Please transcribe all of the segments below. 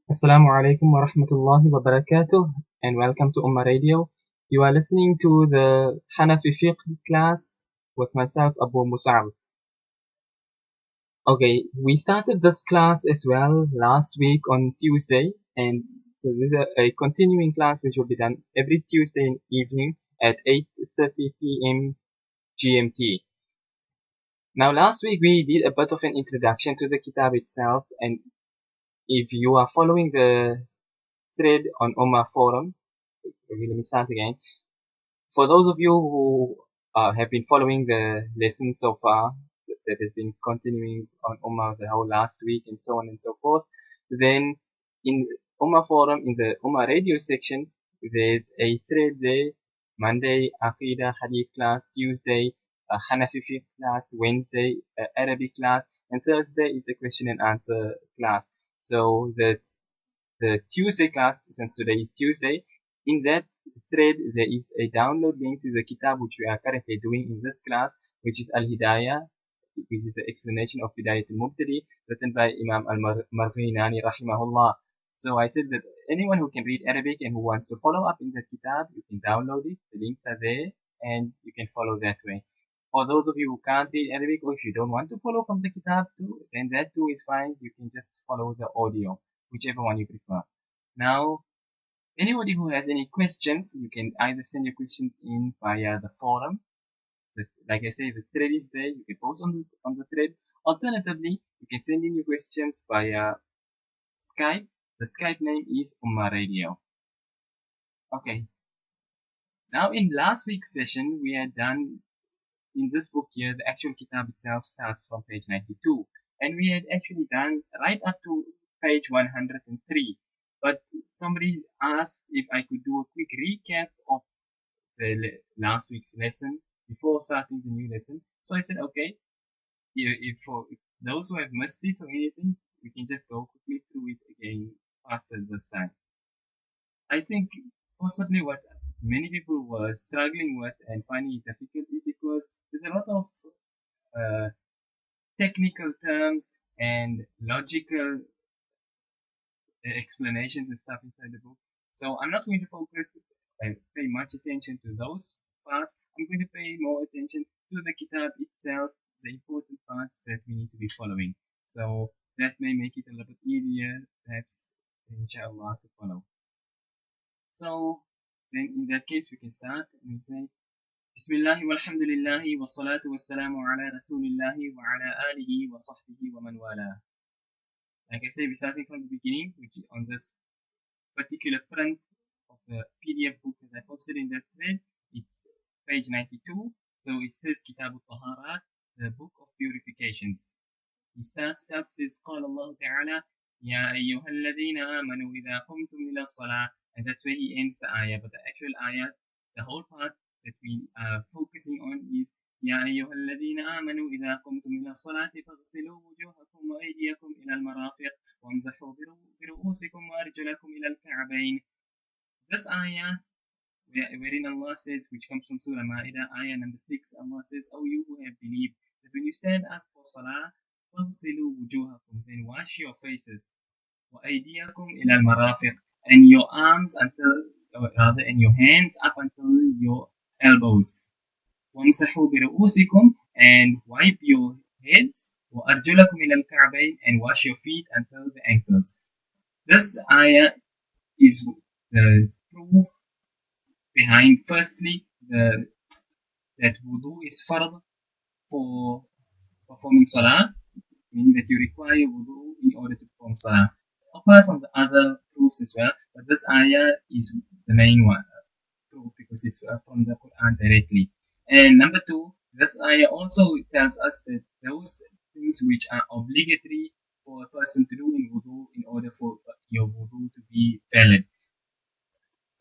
Assalamu alaikum wa rahmatullahi wa barakatuh, and welcome to Ummah Radio. You are listening to the Hanafi Fiqh class with myself, Abu Mus'ab. Okay, we started this class as well last week on Tuesday, and so this is a continuing class which will be done every Tuesday evening at 8:30 p.m. GMT. Now, last week we did a bit of an introduction to the kitab itself, and if you are following the thread on Ummah Forum, okay, let me start again. For those of you who have been following the lesson so far, that has been continuing on Ummah the whole last week and so on and so forth, then in Ummah Forum, in the Ummah Radio section, there's a thread there: Monday, Aqidah Hadith class; Tuesday, Hanafi Fiqh class; Wednesday, Arabic class; and Thursday is the question and answer class. So the Tuesday class, since today is Tuesday, in that thread there is a download link to the kitab which we are currently doing in this class, which is Al-Hidaayah, which is the explanation of Bidayat al-Mubtadi, written by Imam al-Marghinani rahimahullah. So I said that anyone who can read Arabic and who wants to follow up in the kitab, you can download it, the links are there, and you can follow that way. For those of you who can't read Arabic, or if you don't want to follow from the kitab too, then that too is fine. You can just follow the audio, whichever one you prefer. Now, anybody who has any questions, you can either send your questions in via the forum. Like I say, the thread is there. You can post on the thread. Alternatively, you can send in your questions via Skype. The Skype name is Ummah Radio. Okay. Now, in last week's session, we had done in this book here, the actual kitab itself starts from page 92, and we had actually done right up to page 103. But somebody asked if I could do a quick recap of the last week's lesson before starting the new lesson. So I said, okay, if for those who have missed it or anything, we can just go quickly through it again faster this time. I think possibly what many people were struggling with and finding it difficult is because there's a lot of technical terms and logical explanations and stuff inside the book. So I'm not going to focus and pay much attention to those parts. I'm going to pay more attention to the kitab itself, the important parts that we need to be following. So that may make it a little bit easier, perhaps, inshallah, to follow. So then in that case, we can start and we say, Bismillah walhamdulillahi wa salatu wa salamu ala rasulillahi wa ala alihi wa sahbihi wa man wala. Like I say, we're starting from the beginning, which is on this particular print of the PDF book that I posted in that thread. It's page 92. So it says Kitab al-Taharat, the book of purifications. He starts it up, says, قال الله تعالى, يا أيها الذين آمنوا إذا قمتم إلى الصلاة. And that's where he ends the ayah. But the actual ayah, the whole part that we are focusing on is يا أيها الذين آمنوا إذا قمتم إلى الصلاة فاغسلوا وجوهكم وأيديكم إلى المرافق وامسحوا برؤوسكم وأرجلكم إلى الكعبين. This ayah, wherein Allah says, which comes from Surah Ma'idah, ayah number 6, Allah says, "O you who have believed, that when you stand up for salah, فاغسلوا وجوهكم, then wash your faces, وأيديكم إلى المرافق, and your arms until, or rather, and your hands up until your elbows. وامسحوا برؤوسكم, and wipe your heads, وأرجلكم إلى الكعبين, and wash your feet until the ankles." This ayah is the proof behind, firstly, that wudu is fard for performing salah, meaning that you require wudu in order to perform salah. Apart from the other proofs as well, but this ayah is the main one proof because it's from the Quran directly. And number two, this ayah also tells us that those things which are obligatory for a person to do in wudu in order for your wudu to be valid,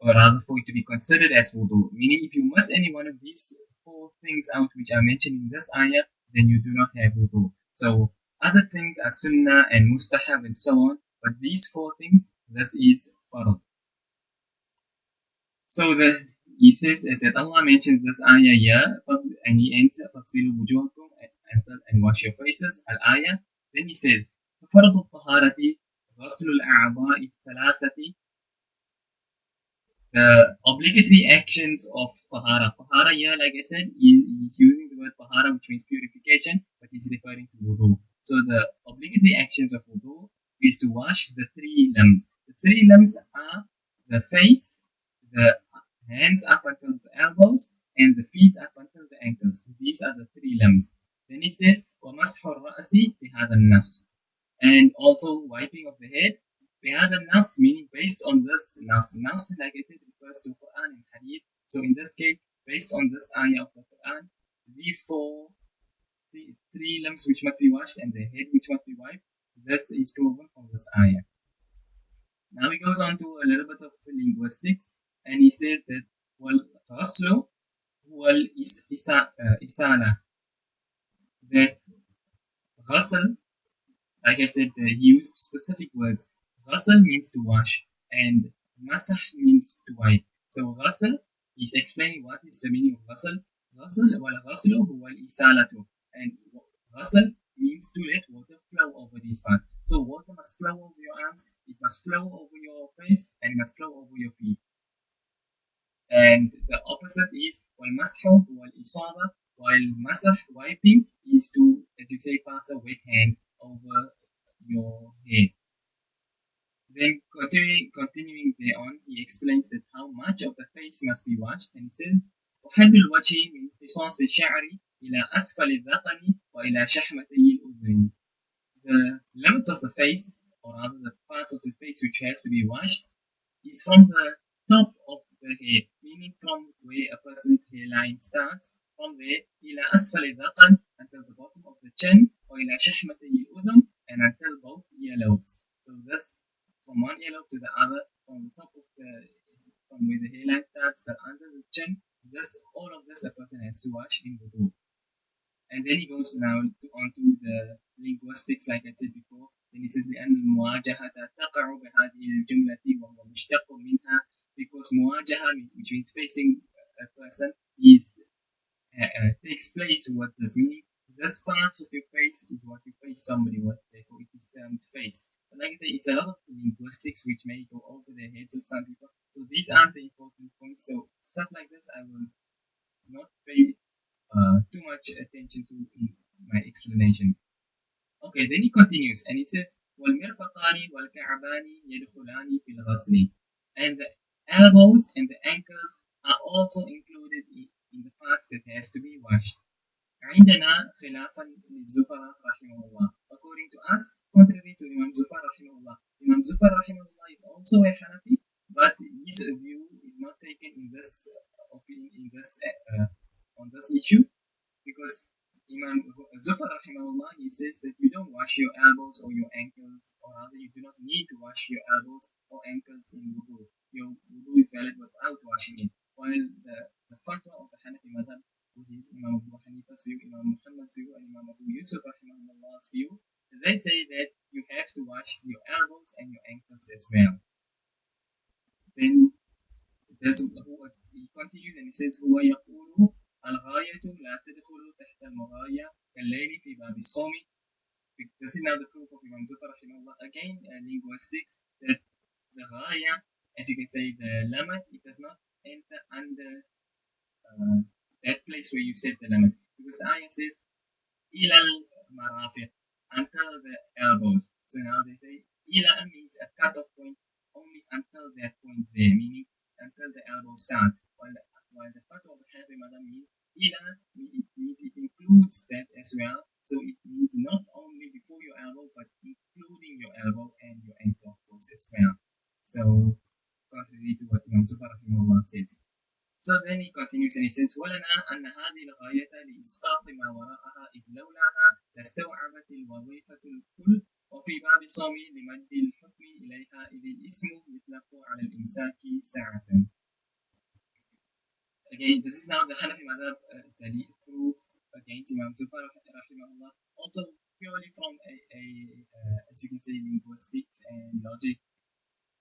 or rather for it to be considered as wudu. Meaning, if you miss any one of these four things out which are mentioned in this ayah, then you do not have wudu. So other things are sunnah and mustahab and so on, but these four things, this is fard. So he says that Allah mentions this ayah here, and he ends فَغْسِلُوا وُجُوهَكُمْ and wash your faces, al-ayah. Then he says, فَفَرْضُ الطَّهَارَةِ غسل الأعضاء الثلاثة. The obligatory actions of tahara. Tahara here, like I said, is using the word tahara, which means purification, but it's referring to wudu. So the obligatory actions of wudu is to wash the three limbs. The three limbs are the face, the hands up until the elbows, and the feet up until the ankles. These are the three limbs. Then it says, وَمَسْحُ الرَّأْسِ بِهَذَا النَّص, and also wiping of the head. بهذا النص meaning based on this nas. Nas, like I said, refers to Quran and Hadith. So in this case, based on this ayah of the Quran, these three limbs which must be washed and the head which must be wiped, this is proven from this ayah. Now he goes on to a little bit of linguistics, and he says that والغسل هو الإسالة, that ghusl, like I said, he used specific words. Ghusl means to wash, and masah means to wipe. So ghusl, he's explaining what is the meaning of ghusl. Ghusl huwa al-isalatu, and ghusl means to let water flow over these parts. So water must flow over your arms, it must flow over your face, and it must flow over your feet. And the opposite is wal-mashu wal-isaba, while masah, wiping, is to, as you say, pass a wet hand over your head. Then continuing there on, he explains that how much of the face must be washed, and he says وحد الوجه من قصاص الشعر إلى أسفل الذقن وإلى شحمتي الأذن. The limits of the face, or rather the parts of the face which has to be washed, is from the top of the head, meaning from where a person's hairline starts, from there إلى أسفل الذقن, until the bottom of the chin, وإلى شحمتي الأذن, and until both earlobes. So this, from one earlobe to the other, from the top of from where the hairline starts, the under the chin, this, all of this a person has to wash in wudu. And then he goes now on to the linguistics, like I said before. Then he says لأن المواجهة تقع بهذه الجملة وهو مشتق منها, because مواجهة, which means facing a person, is takes place with this, meaning this part of your face is what you face somebody with, therefore it is termed face. But like I say, it's a lot of linguistics which may go over the heads of some people. So these aren't the important points. So stuff like this I will not pay too much attention to in my explanation. Okay, then he continues and he says وَالْمِرْفَقَانِ وَالْكَعْبَانِ يَدْخُلَانِ فِي الْغَسْلِ, and the elbows and the ankles are also included in the parts that has to be washed. عندنا خلافا للزفر رحمه الله. According to us, contrary to Imam Zufar rahimahullah. Imam Zufar rahimahullah is also a Hanafi, but his view is not taken in this opinion, in this on this issue, because Imam Zufar rahimahullah, he says that you don't wash your elbows or your ankles, or rather you do not need to wash your elbows or ankles in wudu. Your wudu is valid without washing it. While the fatwa of the Hanafi madhab, which is Imam Abu Hanifa's view, Imam Muhammad's view, and Imam Abu Yusuf rahimahullah's view, they say that you have to wash your elbows and your ankles as well. Then he continues and he says هو يقول الغاية لا تدخل تحت المغاية كالليل في باب الصوم. This is now the proof of Imam Zufar rahimahullah. Again, linguistics, that the ghaya, as you can say, the limit, it does not enter under that place where you set the limit, because the ayah says ila al-marafiq, until the elbows. So now they say ila means a cut-off point, only until that point there, meaning until the elbow starts. While the fatwa of the Hanafi madhab means ila, it means it includes that as well. So it means not only before your elbow, but including your elbow and your ankle, of course, as well. So contrary to what Imam Zufar rahimahullah says. So then he continues and he says وَلَنَا أَنَّ هَذِهِ الْغَايَةَ لِإِسْقَاطِ مَا وَرَاءَهَا إِذْ لَوْلَاهَا لَاسْتَوْعَبَتِ الْوَظِيفَةُ الْكُلِّ وفي باب الصوم لمد الحكم إليها إذ الاسم يطلق على الإمساك ساعة. Again, this is now the Hanafi madhab proof against Imam Zufar rahimahullah, also purely from as you can say, linguistics and logic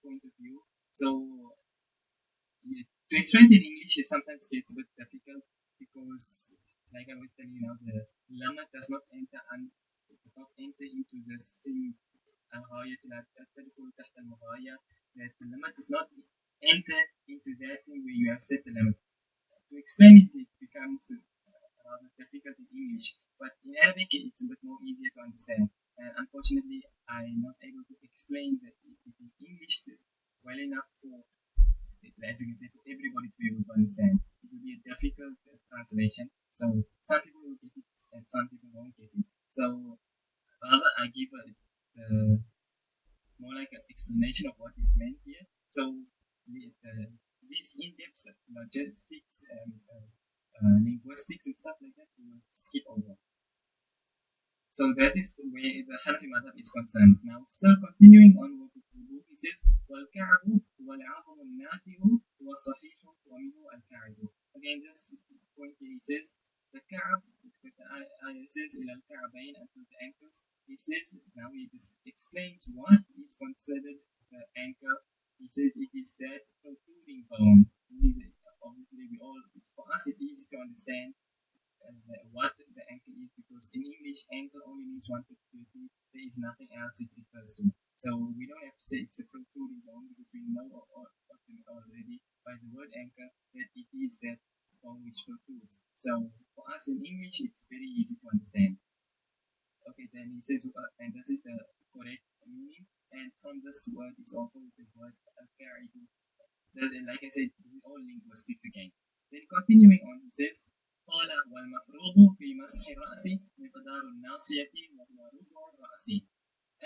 point of view. So to explain it in English sometimes gets a bit difficult, because like I was telling you now, the lamma does not enter into this thing الغاية لا تدخل تحت المغاية, that the limit does not enter into that thing where you have set the limit. To explain it, it becomes rather difficult in English, but in Arabic it's a bit more easier to understand. And unfortunately, I'm not able to explain that in English well enough for, as you can say, for everybody to be able to understand. It will be a difficult translation. So some people will get it and some people won't get it. So rather, I give more like an explanation of what is meant here. So these in-depth logistics and linguistics and stuff like that, we will skip over. So that is the way the Hanafi madhab is concerned. Now, still continuing on with the wudu, he says, وَالْكَعْبُ وَالْعَظْمُ النَّاتِعُ وَالصَّحِيحُ وَمِنْهُ الْكَعْبُ. Again, this point here, he says, the Ka'b, because the ayah says, إِلَى الْكَعْبَيْنِ, until the ankles. He says, now he just explains what is considered the ankle. He says it is that protruding bone. Obviously, for us, it's easy to understand what the ankle is, because in English, ankle only means 1/50. There is nothing else it refers to. So we don't have to say it's a protruding bone, because we know already by the word ankle that it is that bone which protrudes. So for us in English, it's very easy to understand. Okay, then he says, and this is the correct meaning. And from this word is also the word al-ka'idu. Like I said, this is all linguistics again. Then continuing on, he says, قال والمفروض في مسح الرأس مقدار الناصية وهو ربع الرأس.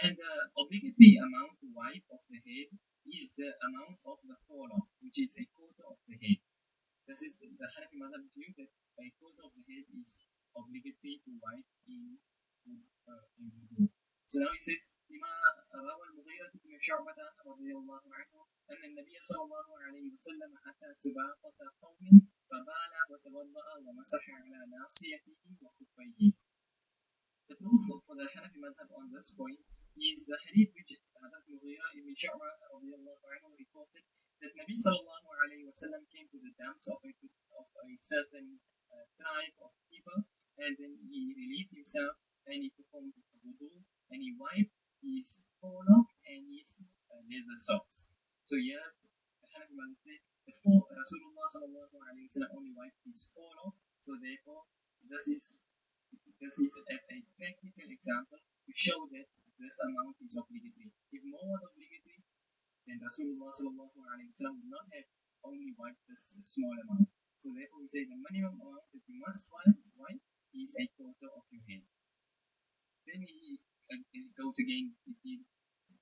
And the obligatory amount to wipe of the head is the amount of the forelock, which is a quarter of the head. This is the Hanafi madhab view that a quarter of the head is obligatory to wipe in wudu. So now he says, لما روى المغيرة بن شعبة رضي الله عنه أن النبي صلى الله عليه وسلم أتى سباقة قوم فبال وتوضأ ومسح على ناصيته وخفيه. The proof for the Hanafi madhab on this point is the hadith which Hadith Mughira ibn Shu'bah radiallahu anhu reported that Nabi sallallahu alayhi wa sallam came to the dumps of a certain tribe of people, and then he relieved himself and he performed wudu and he wiped his forelock and his leather socks. So here the Hanafi madhab said Rasulullah sallallahu alayhi wa sallam only wiped his forelock, so therefore this is a practical example to show that this amount is obligatory. If more was obligatory, then Rasulullah sallallahu alayhi wa sallam would not have only wiped this small amount. So therefore we say the minimum amount that you must wipe is a quarter of your hand. Then he goes again, he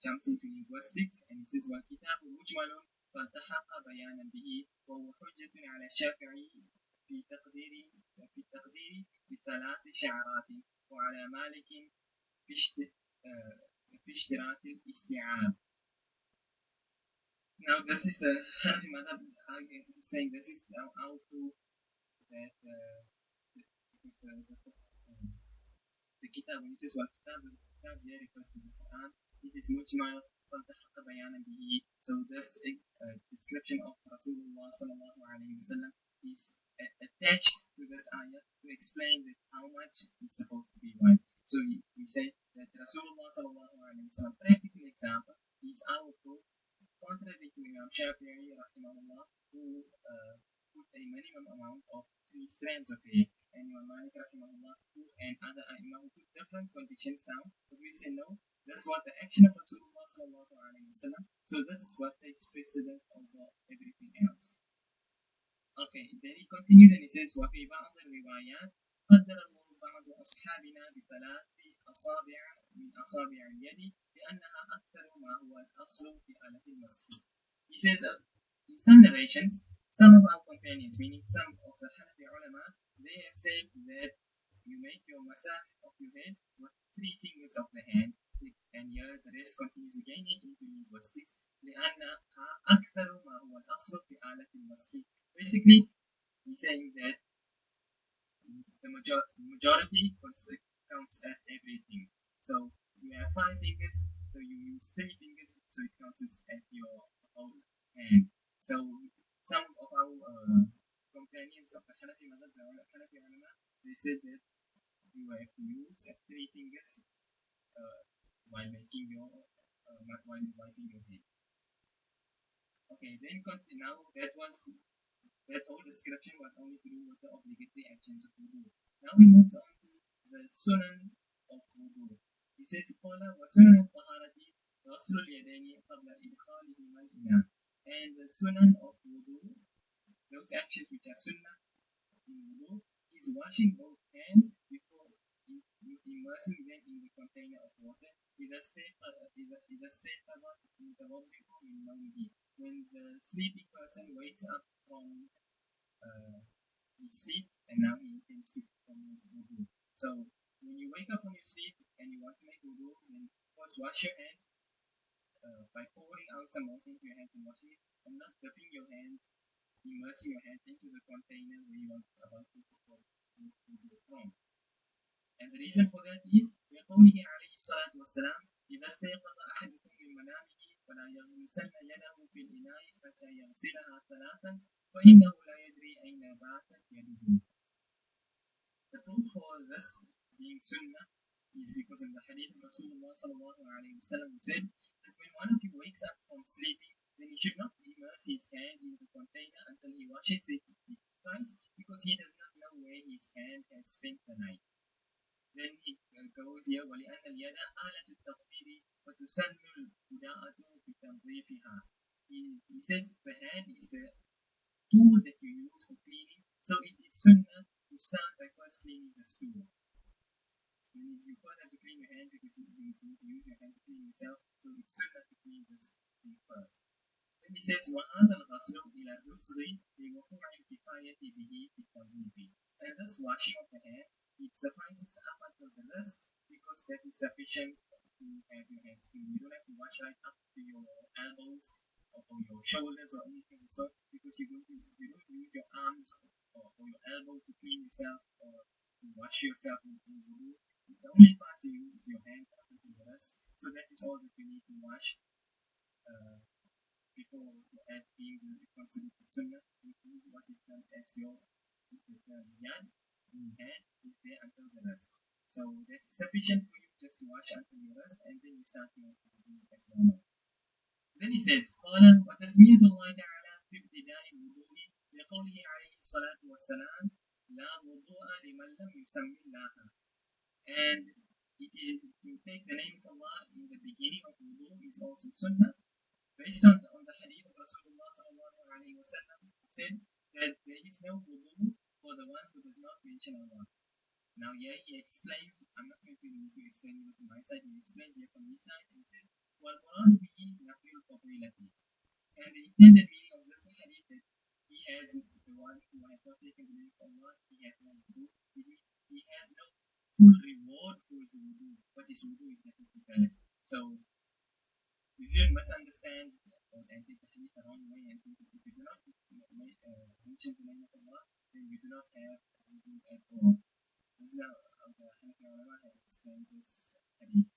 jumps into linguistics and it says وَالْكِتَابُ مُجْمَلٌ فَالْتَحَقَ بَيَانًا بِهِ وَهُوَ حُجَّةٌ عَلَى الشَّافِعِيِّ في التقدير بثلاث شعرات وعلى مالك في اشتراط الاستيعاب. Now this is the Hanafi madhab saying this is now how to that the kitab, when it says well kitab here refers to the Quran, it is mujmal فَالْتَحَقَ بَيَانًا بِهِ. So this description of Rasulullah sallallahu alayhi wa sallam is attached to this ayah to explain that how much is supposed to be wiped. So we say that Rasulullah sallallahu alayhi wa sallam, practical example, is our proof, contrary to Imam Shafi'i rahimahullah, who put a minimum amount of 3 strands of hair, and Imam Malik rahimahullah and other Imam who put different conditions down. But we say no, this was the action of Rasulullah sallallahu alayhi wa sallam, so this is what takes precedence over everything else. Okay, then he continued and he says وفي بعض الروايات قدر الله بعض أصحابنا بثلاث أصابع من أصابع اليد لأنها أكثر ما هو الأصل في آلة المسح. He says in some narrations, some of our companions, meaning some of the Hanafi ulama, they have said that you make your masah of your head with 3 fingers of the hand, and here the rest continues again into linguistics. لأنها أكثر ما هو الأصل في آلة المسح. Basically, he's saying that the majority counts as everything. So you have 5 fingers, so you use 3 fingers, so it counts as your whole hand. So some of our companions of the Hanafi madhab, the Hanafi ulama, they said that you have to use 3 fingers while making your while wiping your head. Okay, then now that whole description was only to do with the obligatory actions of wudu. Now we move on to the sunan of wudu. It says, قال وسنن الطهارة غسل اليدين قبل إدخالهما الإناء. And the sunan of wudu, those actions which are sunnah in wudu, is washing both hands before immersing them in the container of water. إذا استيقظ المتوضئ من نومه. When the sleepy person wakes up from his sleep and now he intends to perform wudu. So when you wake up from your sleep and you want to make wudu, then first wash your hands by pouring out some water into your hands and washing it, and not dipping your hands, immersing your hands into the container where you are about to perform wudu from. And the reason for that is لقوله عليه الصلاة والسلام إذا استيقظ أحدكم من منامه فلا يغمسن يده في الإناء حتى يغسلها ثلاثا فإنه لا يدري أين باتت يده. The proof for this being sunnah is because in the hadith of Rasulullah sallallahu alayhi wa sallam who said that when one of you wakes up from sleeping, then he should not immerse his hand in the container until he washes it twice, because he does not know where his hand has spent the night. Then he goes here ولأن اليد آلة التطهير وتسن البداءة بتنظيفها. He says the hand is the tool that you use for cleaning, so it is sunnah to start by first cleaning the stool. You first have to clean your hand because you use your hand to clean yourself, so it's sunnah to clean this thing first. Then he says وهذا الغسل إلى الرسغ لوقوع الكفاية به في التنظيف. And this washing of the hand, it suffices up until the wrist because that is sufficient to have your hands clean. You don't have to wash right up to your elbows or your shoulders or anything so, because you don't use your arms or your elbows to clean yourself or to wash yourself in wudu. The only part you use is your hand up to the wrist, so that is all that you need to wash before being considered the sunnah. Include what is done as your yad in hand is there until the wrist. So that is sufficient for you just to wash until your wrist, and then you start your wudu as normal. Then he says, قال وتسمية الله تعالى في ابتداء الوضوء لقوله عليه الصلاة والسلام لا وضوء لمن لم يسمي الله. And it is to take the name of Allah in the beginning of wudu is also sunnah, based on the hadith of Rasulullah sallallahu alayhi wa sallam, who said that there is no wudu for the one who does not mention Allah. Now here he explains, I'm not going to explain it from my side, he explains here from his side, and he says, وَالْقُرْآنُ بِهِ نَفْيُ الْفَضِيلَةِ. And the intended meaning of this hadith that he has, the one who has not taken the name of Allah, he has no wudu, it means he has no full reward for his wudu, but his wudu is definitely valid. So you shouldn't misunderstand and take the hadith the wrong way and think that if you do not mention the name of Allah, then you do not have wudu at all. This is how the Hanafi ulama have explained this hadith.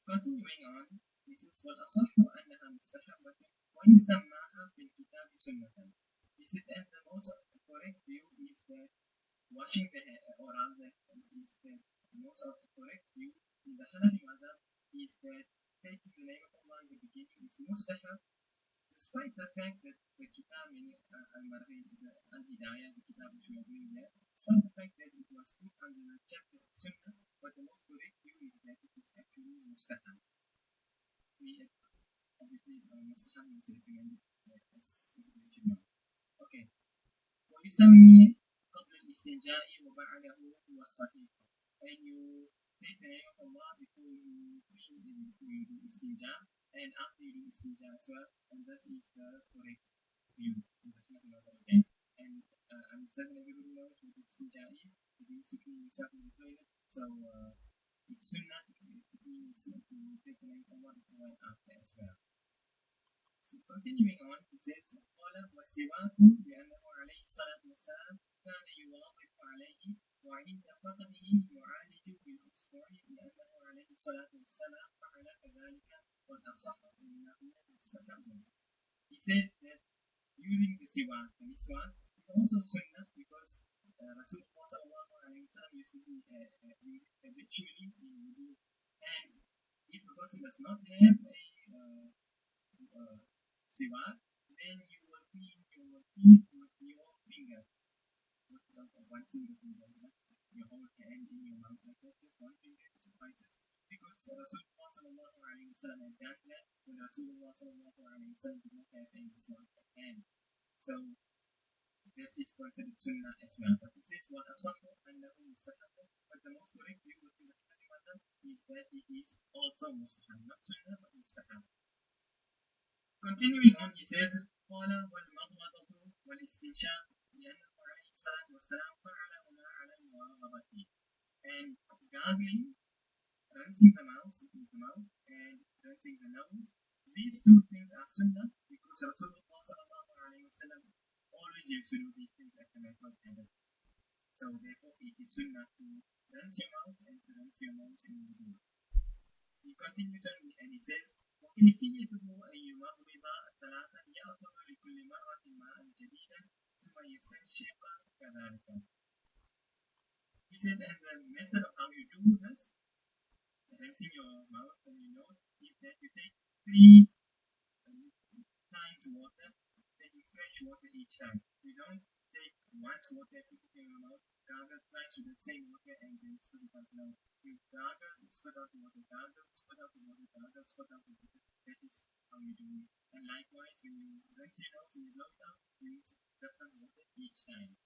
Continuing on, he says, وَالْأَصَحُّ أَنَّهَا مُسْتَحَبَّةٌ وَإِنْ سَمَّاهَا فِي الْكِتَابِ سُنَّةً. He says, and the most correct view is that washing the hair, or rather, is that the most correct view in the Hanafi madhab is that taking the name of Allah in the beginning is mustahab, despite the fact that the kitab, Al-Hidaayah, the kitab which we are doing here, despite the fact that it was put under the chapter of Sunnah, but the most correct view is that it is actually mustahab. Obviously, mustahab means recommended, as you should know. Okay. ويسمي قبل الاستنجاء وبعده هو الصحيح. And you take the name of Allah before you do istinja, and after you do istinja as well, and this is the correct view in the Hanafi madhab again. And I'm certain everybody knows what istinja is. It means to clean yourself in the toilet. So it's sunnah to take the name of Allah before and after as well. So continuing on, he says, قال والسواك بأنه عليه الصلاة والسلام كان يواظب عليه وعند فقده يعالج بالأصبع لأنه عليه الصلاة والسلام فعل كذلك والأصح أنه مستحب. He says that using the siwak, the miswak, is also sunnah because Rasulullah sallallahu alayhi wa sallam used to do habitually in wudu, and if person does not have siwak, then you will clean your teeth with your finger, with one single finger, your whole hand in your mouth like that, just one finger suffices. Because Rasulullah sallallahu alayhi wa sallam had done that when Rasulullah sallallahu alayhi wa sallam did not have any siwak at hand. So this is considered sunnah as well. But this is what asahu annahu mustahab. But the most correct view within the Hanafi madhab is that it is also mustahab, not sunnah but mustahab. Continuing on, he says, قال والمضمضة والاستنشاق لأنه عليه الصلاة والسلام فعلهما على المواظبة. And gargling, rinsing the mouth, and rinsing the nose, these two things are sunnah because Rasulullah sallallahu alayhi wa sallam always used to do these things as a matter of habit. So therefore it is sunnah to rinse your mouth and to rinse your nose in wudu. He continues on and he says, وكيفيته أن يمضمض ثلاثا يأخذ لكل مرة ماء جديدا ثم يستنشق كذلك. He says, and the method of how you do this, rinsing your mouth and your nose, is that you take 3 times water, taking fresh water each time. You don't take once water, put it in your mouth, gargle twice with the same water, and then spit it out. No, you gargle, spit out the water, gargle, spit out the water, gargle, spit out the water. That is how you do it. And likewise, when you rinse your nose and you blow it out, you use different water each time.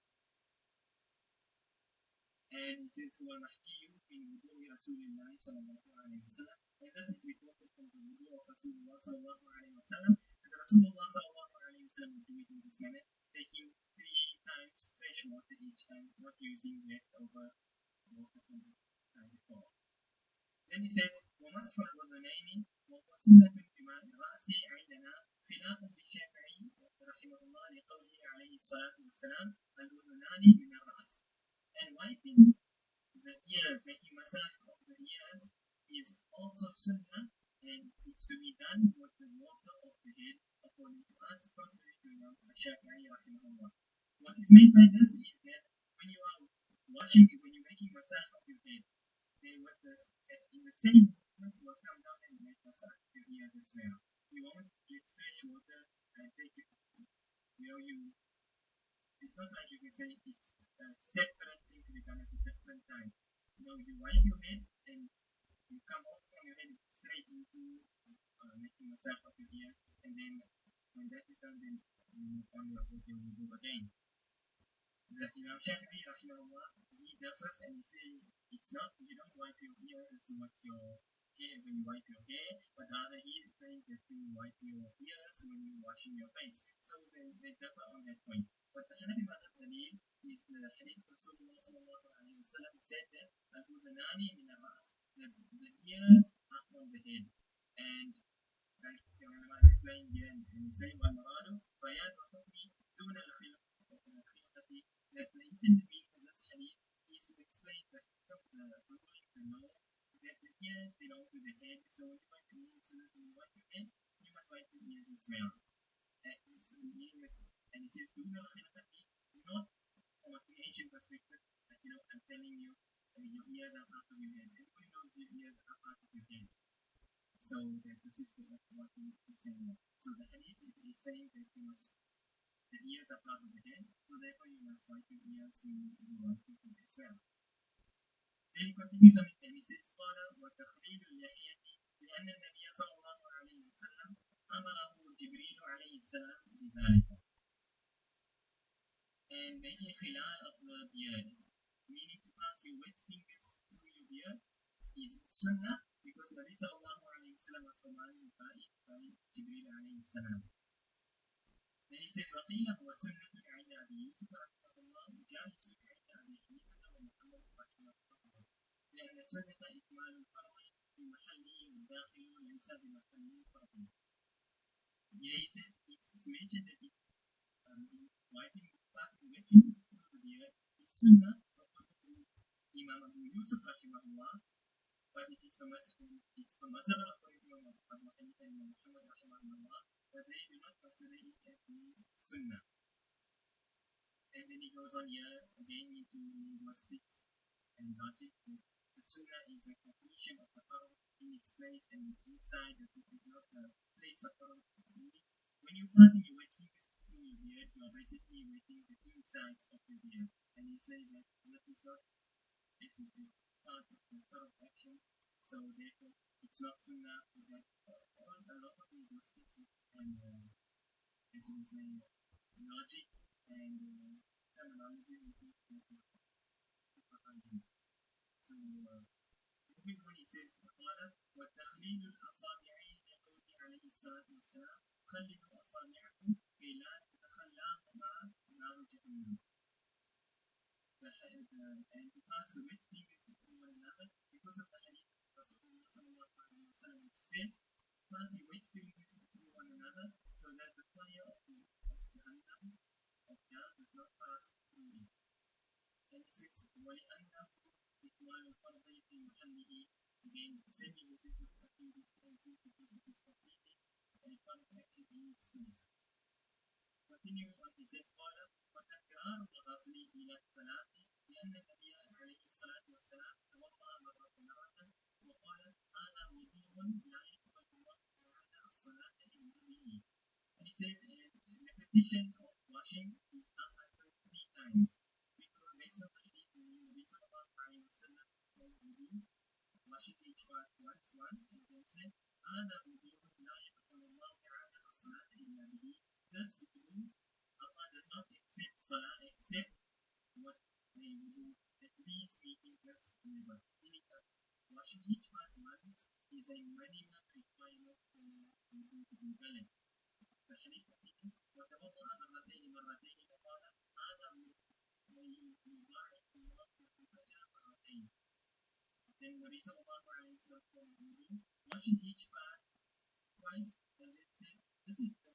And it says, هو المحكي في وضوء رسول الله صلى الله عليه وسلم. And this is reported from the wudu of Rasulullah sallallahu alayhi wa sallam. And Rasulullah sallallahu alayhi wa sallam would do it in this manner, taking 3 times fresh water each time, not using leftover water from the time before. Then he says, ومسح الأذنين وهو سنة بماء الرأس عندنا خلافا للشافعي رحمه الله لقوله عليه الصلاة والسلام الأذنان من الرأس. And wiping the ears, making massage of the ears, is also sunnah, and it's to be done with the water of the head, according to us, contrary to Imam Shafi'i rahimahullah. What is meant by this is that when you are washing, when you're making massage of your head, then with this, in the same movement, you will come down and make massage of your ears as well. You won't get fresh water and take it, it's not like you can say it's a separate thing to be done at a different time. You wipe your head and you come off from your head straight into making massage of your ears, and then when that is done, then you move on with your wudu again. The Imam Shafi'i rahimahullah, he differs and he says it's not, you don't wipe your ears with your hair when you wipe your hair, but rather he claims that you wipe your ears when you're washing your face. So they differ on that point. But the Hanafi madhab dalil is the hadith of Rasulullah sallallahu alayhi wa sallam who said that al-udhnani min al-ras, the ears are from the head. And like the ulama explained here and say wal-muradu bayan al-hukmi duna al-khilqati, that the intended meaning of this hadith is to explain the ruling, the law, that the ears belong to the head. So when you wipe your ears, when you wipe your head, you must wipe your ears as well. And it says, not from a creation perspective, that I'm telling you, your ears are part of your head. Everybody knows your ears are part of your head. So that this is what he is saying. So the hadith is saying that the ears are part of the head, so therefore you must wipe your ears when you wipe your head as well. Then he continues on and he says, قال وتخليل اللحية لأن النبي صلى الله عليه وسلم أمره جبريل عليه السلام بذلك. And making khilal of the beard, meaning to pass your wet fingers through your beard, is sunnah because Nabi sallallahu alayhi wa sallam was commanded by Jibreel alayhi salam. Then he says, وَقِيلَ هُوَ سُنَّةٌ عِنْدَ أَبِي يُوسُفَ رحمه الله جَالِسٌ عِنْدَ أَبِي حنيفة ومحمد رحمه الله لأن السنة إكمال الفرض في محله والداخل ليس بمحل الفرض. Here he says, it's mentioned that wiping the wet fingers through the beard is sunnah according to Imam Abu Yusuf rahimahullah, but it is permissible according to Imam Abu Hanifa and Muhammad rahimahullah, but they do not consider it as being sunnah. And then he goes on here again into linguistics and logic. The sunnah is a completion of the farm in its place, and inside the foot is not the place of wudu. When you're passing your wet fingers through your beard, you are basically wetting the insides of your beard. And he said that that is not actually part of the third actions, so therefore it's not sunnah for that. A lot of linguistics and as you say, logic and terminology is important. So moving on, he says, قال وتخليل الأصابع لقوله عليه الصلاة والسلام خللوا أصابعكم كي لا تتخلاهما نار جهنم. And to pass the wet fingers into one another because of the hadith of Rasulullah sallallahu alaihi wasallam, which says, pass your wet fingers into one another so that the fire of Jahannam of hell does not pass through you. And it says, وَلِأَنَّهُ إِكْمَالُ الْفَرْضِ فِي مَحَلِّهِ. Again, sending the sense of the fingers because it is completing a fard action in its place. Continuing on, he says, قال وتكرار الغسل إلى الثلاث لأن النبي عليه الصلاة والسلام توضأ مرة وقال هذا وضوء لا يقبل الله تعالى الصلاة إلا به. And he says, repetition of washing is not after 3 times. Because based on the hadith, the Nabi sallallahu alayhi wa sallam told wudu, washing each part once, and then said, هذا وضوء لا يقبل الله تعالى الصلاة إلا به. Thus, wudu, Allah does not accept salah except what they wudu, at least making us never. Meaning that washing each part once is a minimum requirement for wudu to be valid. The hadith continues, وتوضأ مرتين وقال هذا يضاعف الله الأجر مرتين. Then Nabi sallallahu alayhi wa sallam told wudu, washing each part twice, and then said, this is the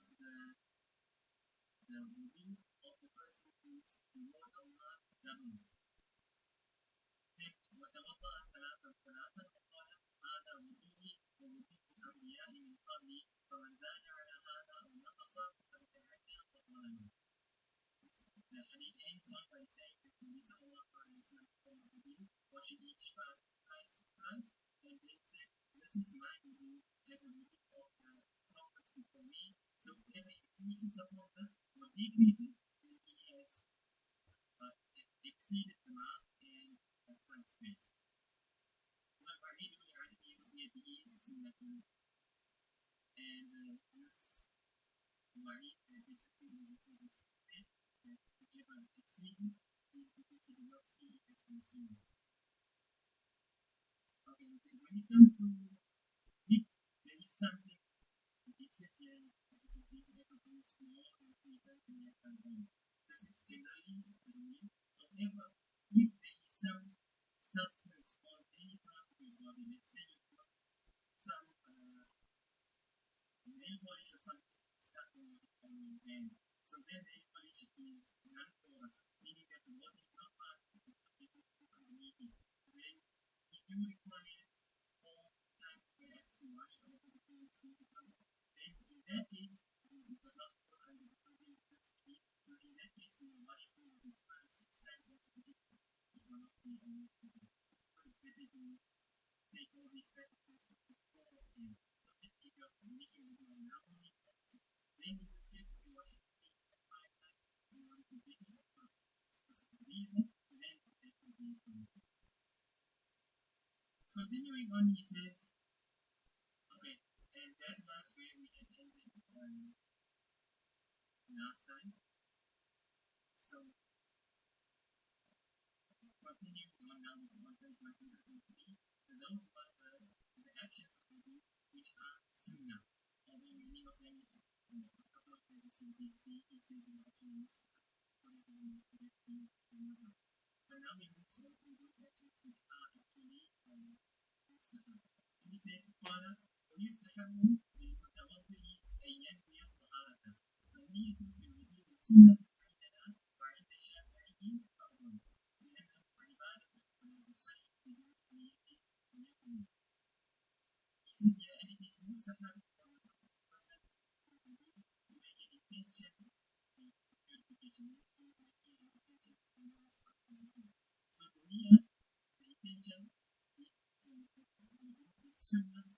wudu of the person whose reward Allah doubles. Then وتوضأ ثلاثا وقال هذا وضوئي ووضوء الأنبياء من قبلي فمن زاد على هذا أو نقص فقد تعدى وظلم. The hadith ends on by saying that Nabi sallallahu alayhi wa sallam told wudu, washing each part twice, and then said, this is my wudu and the wudu of the prophets before me. So whoever increases upon this or decreases, then he has exceeded the mark and transgressed. والوعيد لعدم رؤيته سنة. And this wa'id basically means that whoever exceeds is because he did not see it as consumed. Okay, when it comes to if there is something, it says here, as you can see, whoever goes more than 3 times may have done wrong. This is generally the rule. However, if there is some substance on any part of your body, let's say you've got some nail polish or something stuck on your hand, so then nail polish is non-porous, meaning that the water is not pass underneath it. Then, if you require 4 times perhaps to wash over before it's going to come, then in that case, it does not fall under the clothing of the skin. So in that case, you will wash over it 5-6 times altogether. It will not be enough to do. Because it's better to take all these type of things beforehand. So if you are making a video now only once, then in this case, if you wash it 5 times in order to get it for a specific reason, then that will be permitted. Continuing on, he says, okay, and that was where we had ended last time. So, continuing on now with 1.103, those are the actions of wudu which are sunnah. Although many of them, a couple of them, as you can see, he said they are actually mustahab. Some of them are correctly another. But now we move on to those actions which are actually mustahab. And he says, قال ويستحب للمتوضئ أن ينوي الطهارة. فالنية في الوضوء سنة عندنا وعند الشافعي أفضل لأنه عبادة فلا تصح بدون نية يقوم. He says here, and it is mustahab for the person who wudu to make an intention of purification, to make an intention of the loss of the wudu. So the niyyah, the intention is sunnah